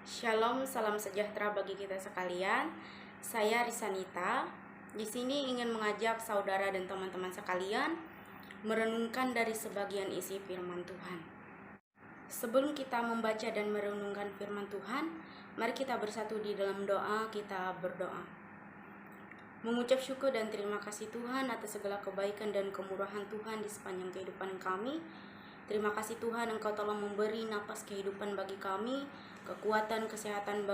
Shalom, salam sejahtera bagi kita sekalian. Saya Risanita. Di sini ingin mengajak saudara dan teman-teman sekalian merenungkan dari sebagian isi firman Tuhan. Sebelum kita membaca dan merenungkan firman Tuhan, mari kita bersatu di dalam doa. Kita berdoa. Mengucap syukur dan terima kasih Tuhan atas segala kebaikan dan kemurahan Tuhan di sepanjang kehidupan kami. Terima kasih Tuhan, Engkau telah memberi napas kehidupan bagi kami, kekuatan, kesehatan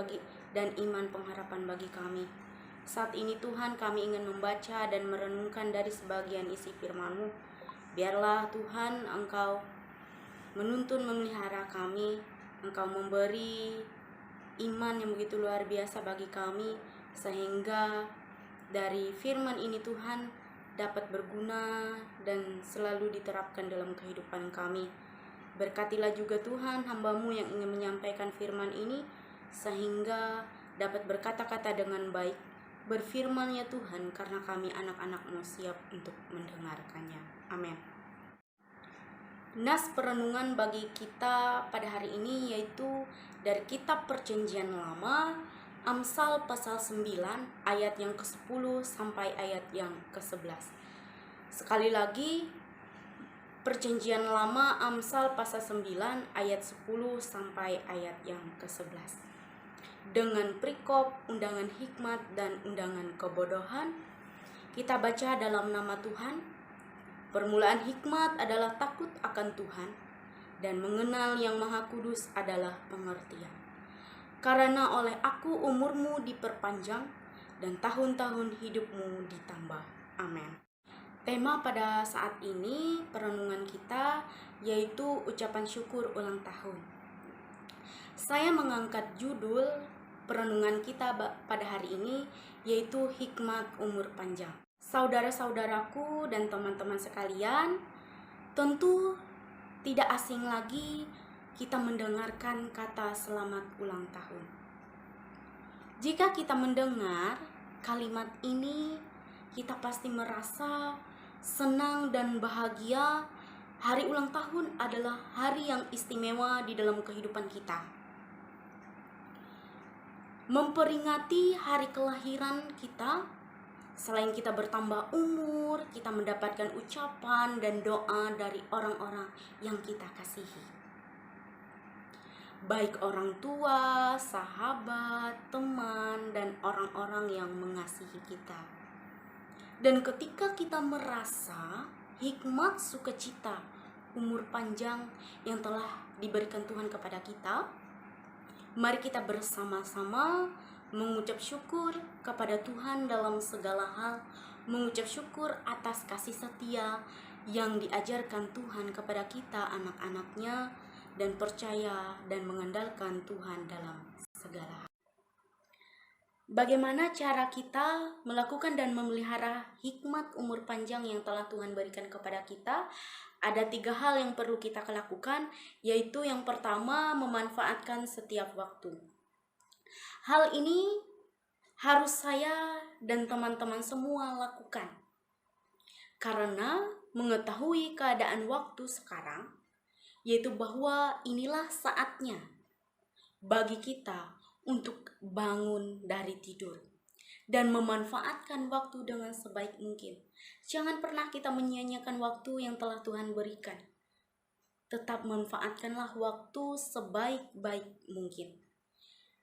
dan iman pengharapan bagi kami. Saat ini Tuhan, kami ingin membaca dan merenungkan dari sebagian isi firman-Mu. Biarlah Tuhan, Engkau menuntun memelihara kami, Engkau memberi iman yang begitu luar biasa bagi kami, sehingga dari firman ini Tuhan dapat berguna dan selalu diterapkan dalam kehidupan kami. Berkatilah juga Tuhan hamba-Mu yang ingin menyampaikan firman ini, sehingga dapat berkata-kata dengan baik. Berfirman ya Tuhan, karena kami anak-anak-Mu siap untuk mendengarkannya. Amin. Nas perenungan bagi kita pada hari ini yaitu dari kitab Perjanjian Lama, Amsal pasal 9 ayat yang ke-10 sampai ayat yang ke-11. Sekali lagi, Perjanjian Lama Amsal pasal 9 ayat 10 sampai ayat yang ke-11. Dengan perikop undangan hikmat dan undangan kebodohan, kita baca dalam nama Tuhan. Permulaan hikmat adalah takut akan Tuhan, dan mengenal yang Maha Kudus adalah pengertian. Karena oleh aku umurmu diperpanjang dan tahun-tahun hidupmu ditambah. Amin. Tema pada saat ini perenungan kita yaitu ucapan syukur ulang tahun. Saya mengangkat judul perenungan kita pada hari ini yaitu hikmat umur panjang. Saudara-saudaraku dan teman-teman sekalian, tentu tidak asing lagi kita mendengarkan kata selamat ulang tahun. Jika kita mendengar kalimat ini, kita pasti merasa senang dan bahagia. Hari ulang tahun adalah hari yang istimewa di dalam kehidupan kita. Memperingati hari kelahiran kita, selain kita bertambah umur, kita mendapatkan ucapan dan doa dari orang-orang yang kita kasihi. Baik orang tua, sahabat, teman, dan orang-orang yang mengasihi kita. Dan ketika kita merasa hikmat sukacita umur panjang yang telah diberikan Tuhan kepada kita, mari kita bersama-sama mengucap syukur kepada Tuhan dalam segala hal, mengucap syukur atas kasih setia yang diajarkan Tuhan kepada kita anak-anaknya, dan percaya dan mengandalkan Tuhan dalam segala hal. Bagaimana cara kita melakukan dan memelihara hikmat umur panjang yang telah Tuhan berikan kepada kita? Ada 3 hal yang perlu kita lakukan, yaitu yang pertama, memanfaatkan setiap waktu. Hal ini harus saya dan teman-teman semua lakukan, karena mengetahui keadaan waktu sekarang, yaitu bahwa inilah saatnya bagi kita untuk bangun dari tidur dan memanfaatkan waktu dengan sebaik mungkin. Jangan pernah kita menyia-nyiakan waktu yang telah Tuhan berikan. Tetap manfaatkanlah waktu sebaik-baik mungkin.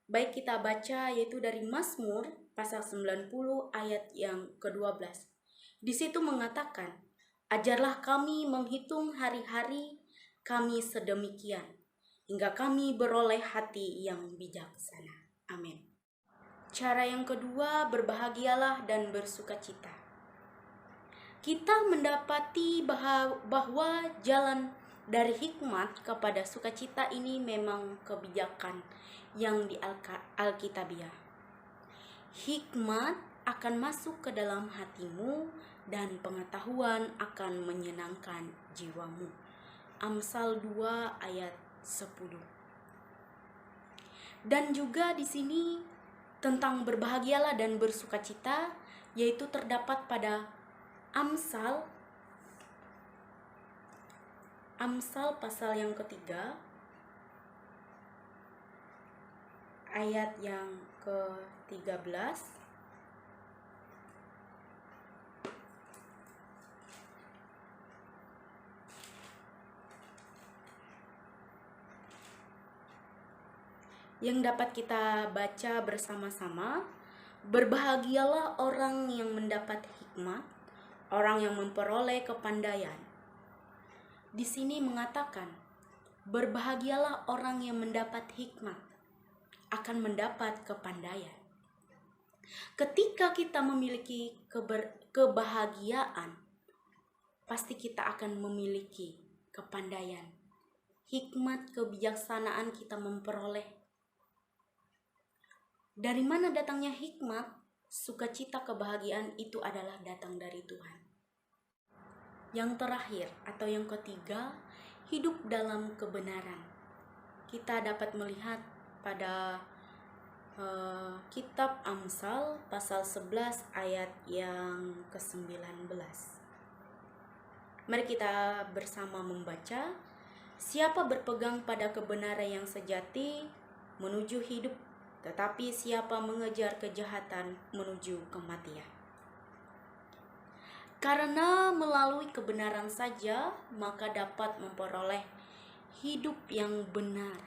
Baik, kita baca yaitu dari Mazmur pasal 90 ayat yang ke-12. Di situ mengatakan, "Ajarlah kami menghitung hari-hari kami sedemikian, hingga kami beroleh hati yang bijaksana." Amin. Cara yang kedua, berbahagialah dan bersukacita. Kita mendapati bahwa jalan dari hikmat kepada sukacita ini memang kebijakan yang di Alkitabiah. Hikmat akan masuk ke dalam hatimu dan pengetahuan akan menyenangkan jiwamu. Amsal 2 ayat 10. Dan juga di sini tentang berbahagialah dan bersukacita, yaitu terdapat pada Amsal pasal yang ketiga ayat yang ke-13. Yang dapat kita baca bersama-sama, berbahagialah orang yang mendapat hikmat, orang yang memperoleh kepandaian. Di sini mengatakan, berbahagialah orang yang mendapat hikmat, akan mendapat kepandaian. Ketika kita memiliki kebahagiaan, pasti kita akan memiliki kepandaian. Hikmat, kebijaksanaan kita memperoleh. Dari mana datangnya hikmat? Sukacita, kebahagiaan itu adalah datang dari Tuhan. Yang terakhir atau yang ketiga, hidup dalam kebenaran. Kita dapat melihat pada kitab Amsal pasal 11 ayat yang ke-19. Mari kita bersama membaca. Siapa berpegang pada kebenaran yang sejati menuju hidup, tetapi siapa mengejar kejahatan menuju kematian. Karena melalui kebenaran saja maka dapat memperoleh hidup yang benar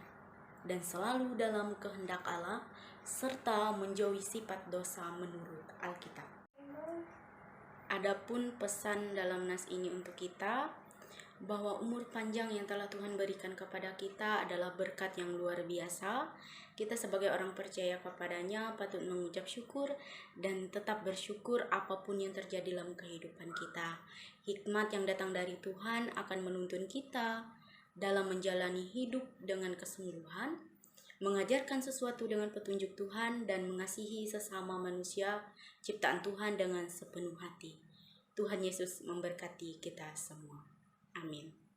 dan selalu dalam kehendak Allah, serta menjauhi sifat dosa menurut Alkitab. Adapun pesan dalam nas ini untuk kita, bahwa umur panjang yang telah Tuhan berikan kepada kita adalah berkat yang luar biasa. Kita sebagai orang percaya kepadanya patut mengucap syukur dan tetap bersyukur apapun yang terjadi dalam kehidupan kita. Hikmat yang datang dari Tuhan akan menuntun kita dalam menjalani hidup dengan kesungguhan, mengajarkan sesuatu dengan petunjuk Tuhan, dan mengasihi sesama manusia ciptaan Tuhan dengan sepenuh hati. Tuhan Yesus memberkati kita semua. Amin.